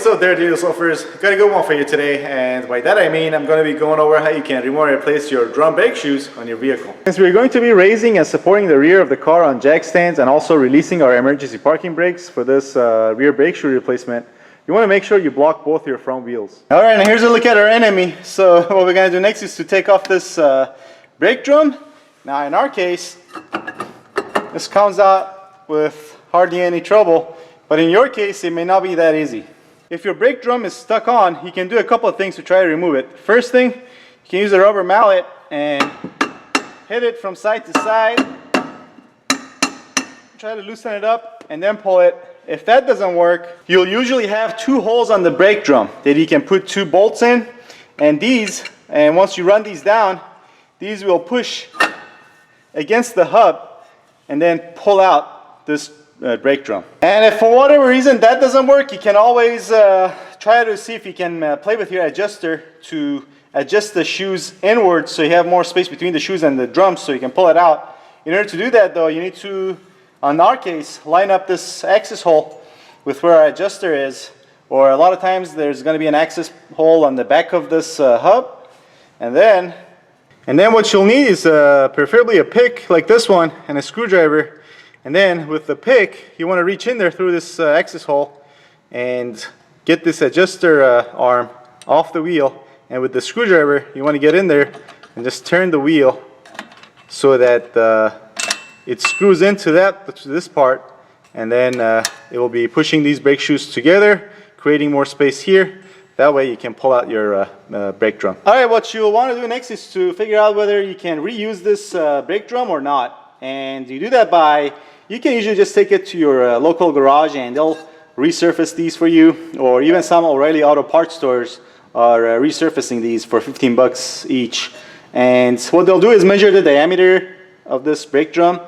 what's up there, deal surfers? Got a good one for you today, and by that I mean I'm going to be going over how you can remove and replace your drum brake shoes on your vehicle. Since we're going to be raising and supporting the rear of the car on jack stands and also releasing our emergency parking brakes for this rear brake shoe replacement, you want to make sure you block both your front wheels. Alright, and here's a look at our enemy. So what we're going to do next is to take off this brake drum. Now in our case, this comes out with hardly any trouble, but in your case it may not be that easy. If your brake drum is stuck on, you can do a couple of things to try to remove it. First thing, you can use a rubber mallet and hit it from side to side. Try to loosen it up and then pull it. If that doesn't work, you'll usually have two holes on the brake drum that you can put two bolts in, and once you run these down, these will push against the hub and then pull out this brake drum. And if for whatever reason that doesn't work, you can always try to see if you can play with your adjuster to adjust the shoes inwards so you have more space between the shoes and the drum so you can pull it out. In order to do that though, you need to, in our case, line up this access hole with where our adjuster is, or a lot of times there's going to be an access hole on the back of this hub. And then what you'll need is preferably a pick like this one and a screwdriver. And then with the pick, you want to reach in there through this access hole and get this adjuster arm off the wheel. And with the screwdriver, you want to get in there and just turn the wheel so that it screws into this part, and then it will be pushing these brake shoes together, creating more space here. That way you can pull out your brake drum. Alright, what you'll want to do next is to figure out whether you can reuse this brake drum or not. And you do that by, you can usually just take it to your local garage and they'll resurface these for you, or even some O'Reilly Auto Parts stores are resurfacing these for 15 bucks each. And what they'll do is measure the diameter of this brake drum,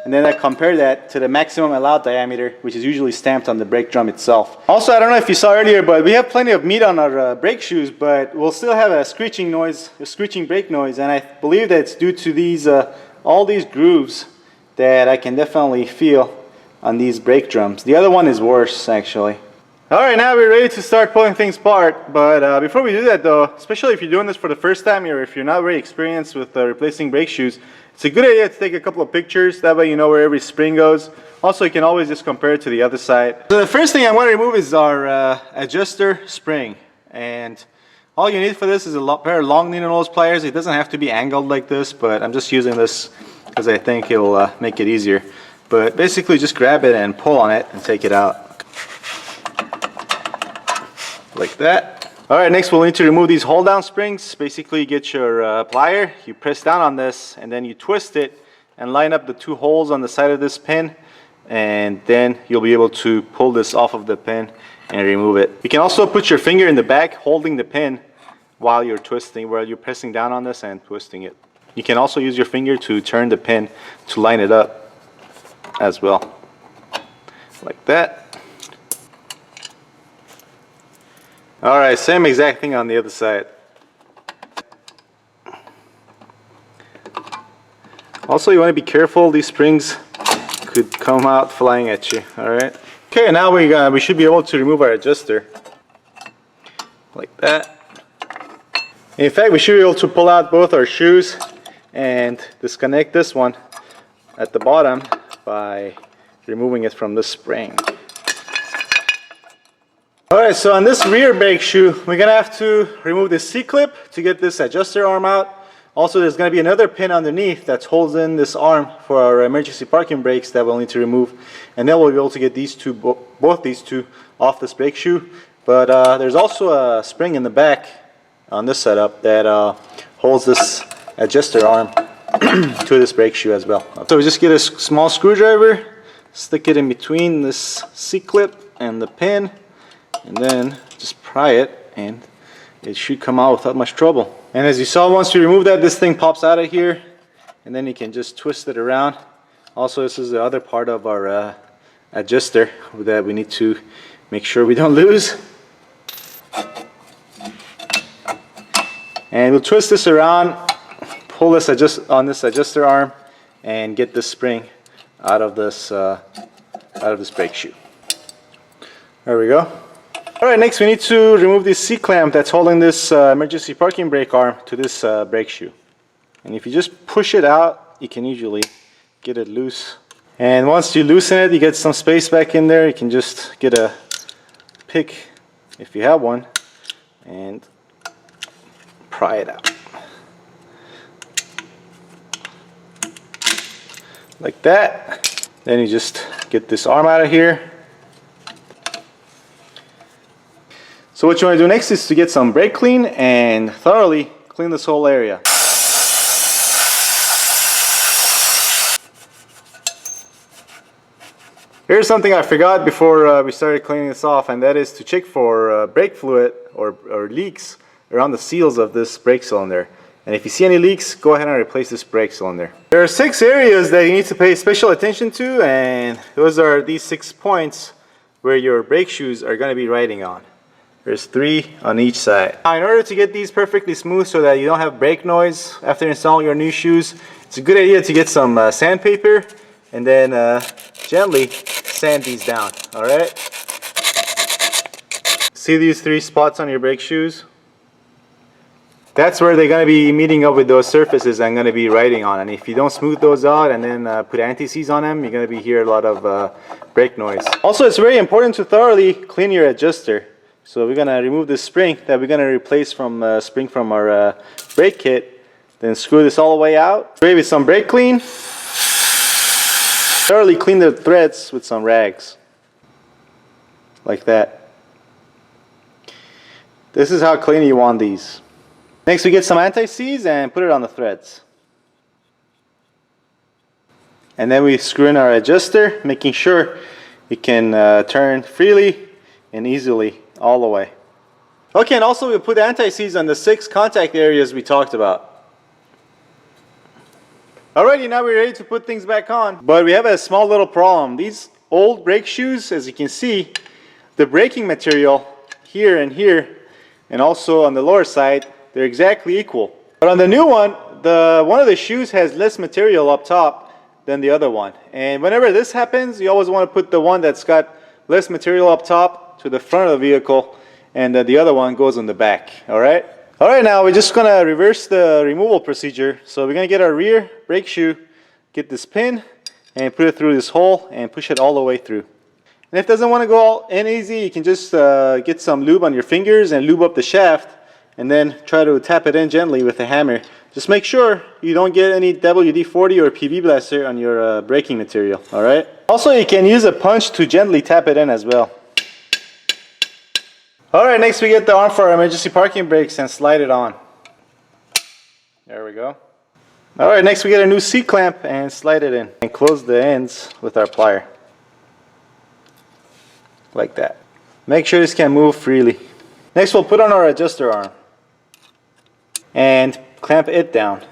and then I compare that to the maximum allowed diameter, which is usually stamped on the brake drum itself. Also, I don't know if you saw earlier, but we have plenty of meat on our brake shoes, but we'll still have a screeching noise, a screeching brake noise, and I believe that it's due to these all these grooves that I can definitely feel on these brake drums. The other one is worse, actually. Alright, now we're ready to start pulling things apart, but before we do that though, especially if you're doing this for the first time or if you're not very experienced with replacing brake shoes, it's a good idea to take a couple of pictures, that way you know where every spring goes. Also, you can always just compare it to the other side. So the first thing I want to remove is our adjuster spring, and all you need for this is a pair of long needle nose pliers. It doesn't have to be angled like this, but I'm just using this because I think it will make it easier. But basically just grab it and pull on it and take it out. Like that. Alright, next we'll need to remove these hold down springs. Basically you get your plier, you press down on this, and then you twist it and line up the two holes on the side of this pin, and then you'll be able to pull this off of the pin and remove it. You can also put your finger in the back holding the pin while you're twisting, while you're pressing down on this and twisting it. You can also use your finger to turn the pin to line it up as well. Like that. Alright, same exact thing on the other side. Also, you want to be careful, these springs could come out flying at you. Alright. Okay, now we should be able to remove our adjuster. Like that. In fact, we should be able to pull out both our shoes and disconnect this one at the bottom by removing it from the spring. Alright, so on this rear brake shoe, we're going to have to remove this C-clip to get this adjuster arm out. Also, there's going to be another pin underneath that holds in this arm for our emergency parking brakes that we'll need to remove. And then we'll be able to get these two, both these two off this brake shoe. But there's also a spring in the back on this setup that holds this adjuster arm to this brake shoe as well. So we just get a small screwdriver, stick it in between this C-clip and the pin, and then just pry it and it should come out without much trouble. And as you saw, once you remove that, this thing pops out of here, and then you can just twist it around. Also, this is the other part of our adjuster that we need to make sure we don't lose. And we'll twist this around, pull this on this adjuster arm, and get this spring out of this brake shoe. There we go. Alright, next we need to remove this C-clamp that's holding this emergency parking brake arm to this brake shoe. And if you just push it out, you can usually get it loose. And once you loosen it, you get some space back in there. You can just get a pick, if you have one, and pry it out. Like that. Then you just get this arm out of here. So what you want to do next is to get some brake clean and thoroughly clean this whole area. Here's something I forgot before we started cleaning this off, and that is to check for brake fluid or leaks around the seals of this brake cylinder. And if you see any leaks, go ahead and replace this brake cylinder. There are 6 areas that you need to pay special attention to, and those are these 6 points where your brake shoes are going to be riding on. There's 3 on each side. Now, in order to get these perfectly smooth so that you don't have brake noise after installing your new shoes, it's a good idea to get some sandpaper and then gently sand these down. Alright? See these 3 spots on your brake shoes? That's where they're going to be meeting up with those surfaces I'm going to be riding on. And if you don't smooth those out and then put anti-seize on them, you're going to be hearing a lot of brake noise. Also, it's very important to thoroughly clean your adjuster. So we're going to remove this spring that we're going to replace from spring from our brake kit. Then screw this all the way out. Spray with some brake clean. Thoroughly clean the threads with some rags. Like that. This is how clean you want these. Next we get some anti-seize and put it on the threads. And then we screw in our adjuster, making sure it can turn freely and easily all the way. Okay, and also we put anti-seize on the 6 contact areas we talked about. Alrighty, now we're ready to put things back on. But we have a small little problem. These old brake shoes, as you can see, the braking material here and also on the lower side, they're exactly equal. But on the new one of the shoes has less material up top than the other one. And whenever this happens, you always want to put the one that's got less material up top to the front of the vehicle, and the other one goes on the back. Alright? Alright, now we're just going to reverse the removal procedure. So we're going to get our rear brake shoe, get this pin, and put it through this hole and push it all the way through. And if it doesn't want to go all in easy, you can just get some lube on your fingers and lube up the shaft, and then try to tap it in gently with a hammer. Just make sure you don't get any WD-40 or PB blaster on your braking material. Alright? Also, you can use a punch to gently tap it in as well. Alright, next we get the arm for our emergency parking brakes and slide it on. There we go. Alright, next we get a new C-clamp and slide it in. And close the ends with our plier. Like that. Make sure this can move freely. Next we'll put on our adjuster arm and clamp it down.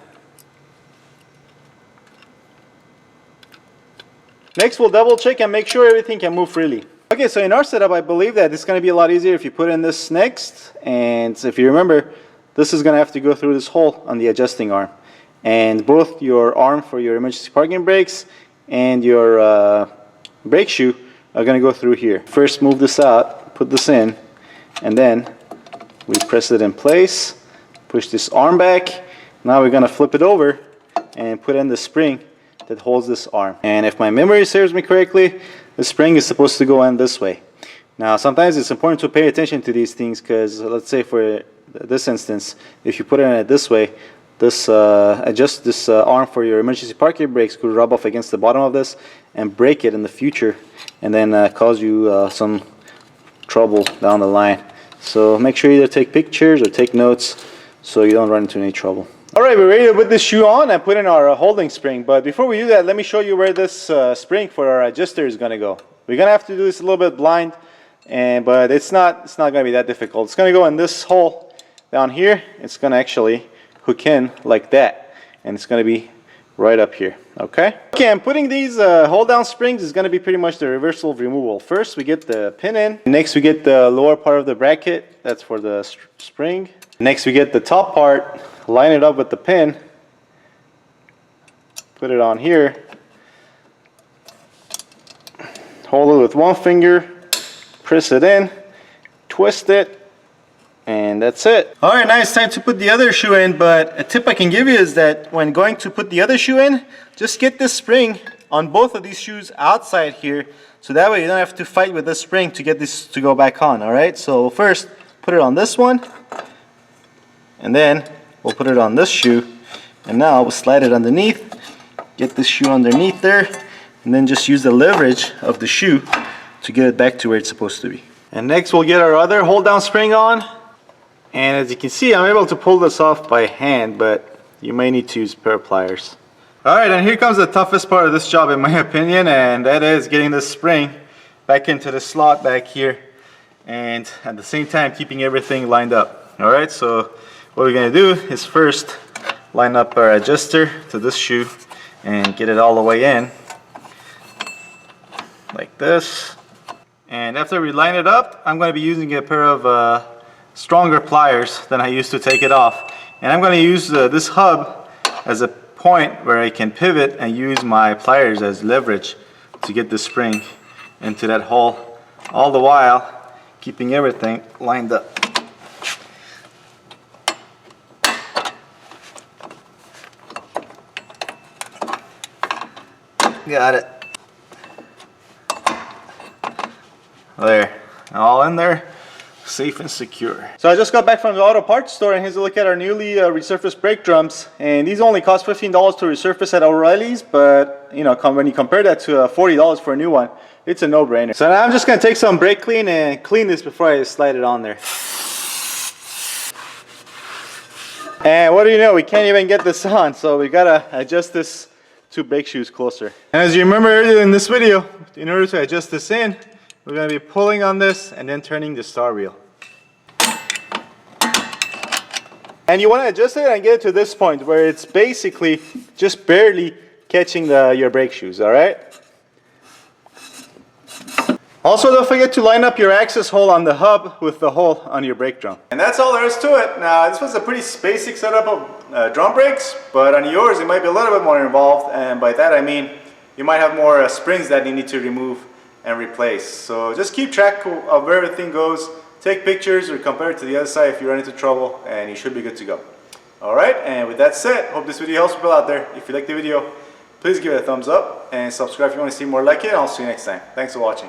Next we'll double check and make sure everything can move freely. Okay, so in our setup I believe that it's going to be a lot easier if you put in this next, and if you remember, this is going to have to go through this hole on the adjusting arm. And both your arm for your emergency parking brakes and your brake shoe are going to go through here. First move this out, put this in, and then we press it in place. Push this arm back. Now we're going to flip it over and put in the spring that holds this arm. And if my memory serves me correctly, the spring is supposed to go in this way. Now sometimes it's important to pay attention to these things, because let's say for this instance, if you put it in this way, this arm for your emergency parking brakes could rub off against the bottom of this and break it in the future, and then cause you some trouble down the line. So make sure you either take pictures or take notes so you don't run into any trouble. Alright, we're ready to put this shoe on and put in our holding spring. But before we do that, let me show you where this spring for our adjuster is going to go. We're going to have to do this a little bit blind, but it's not going to be that difficult. It's going to go in this hole down here. It's going to actually hook in like that, and it's going to be right up here. Okay, and putting these hold down springs is going to be pretty much the reversal of removal. First we get the pin in, next we get the lower part of the bracket, that's for the spring. Next we get the top part, line it up with the pin, put it on here, hold it with one finger, press it in, twist it, and that's it. All right, now it's time to put the other shoe in, but a tip I can give you is that when going to put the other shoe in, just get this spring on both of these shoes outside here, so that way you don't have to fight with this spring to get this to go back on. All right, so first put it on this one, and then we'll put it on this shoe, and now we'll slide it underneath, get this shoe underneath there, and then just use the leverage of the shoe to get it back to where it's supposed to be. And next we'll get our other hold down spring on, and as you can see I'm able to pull this off by hand, but you may need to use a pair of pliers. Alright, and here comes the toughest part of this job in my opinion, and that is getting this spring back into the slot back here, and at the same time keeping everything lined up. Alright, so what we're going to do is first line up our adjuster to this shoe and get it all the way in like this. And after we line it up, I'm going to be using a pair of stronger pliers than I used to take it off, and I'm going to use this hub as a point where I can pivot and use my pliers as leverage to get the spring into that hole, all the while keeping everything lined up. Got it. There, all in there, safe and secure. So I just got back from the auto parts store, and here's a look at our newly resurfaced brake drums. And these only cost $15 to resurface at O'Reilly's, but you know, when you compare that to $40 for a new one, it's a no-brainer. So now I'm just gonna take some brake clean and clean this before I slide it on there. And what do you know, we can't even get this on, so we gotta adjust this two brake shoes closer. And as you remember earlier in this video, in order to adjust this in, we're going to be pulling on this and then turning the star wheel. And you want to adjust it and get it to this point where it's basically just barely catching your brake shoes, alright? Also, don't forget to line up your access hole on the hub with the hole on your brake drum. And that's all there is to it. Now, this was a pretty basic setup of drum brakes, but on yours it might be a little bit more involved, and by that I mean you might have more springs that you need to remove and replace. So just keep track of where everything goes, take pictures or compare it to the other side if you run into trouble, and you should be good to go. Alright, and with that said, hope this video helps people out there. If you like the video, please give it a thumbs up and subscribe if you want to see more like it, and I'll see you next time. Thanks for watching.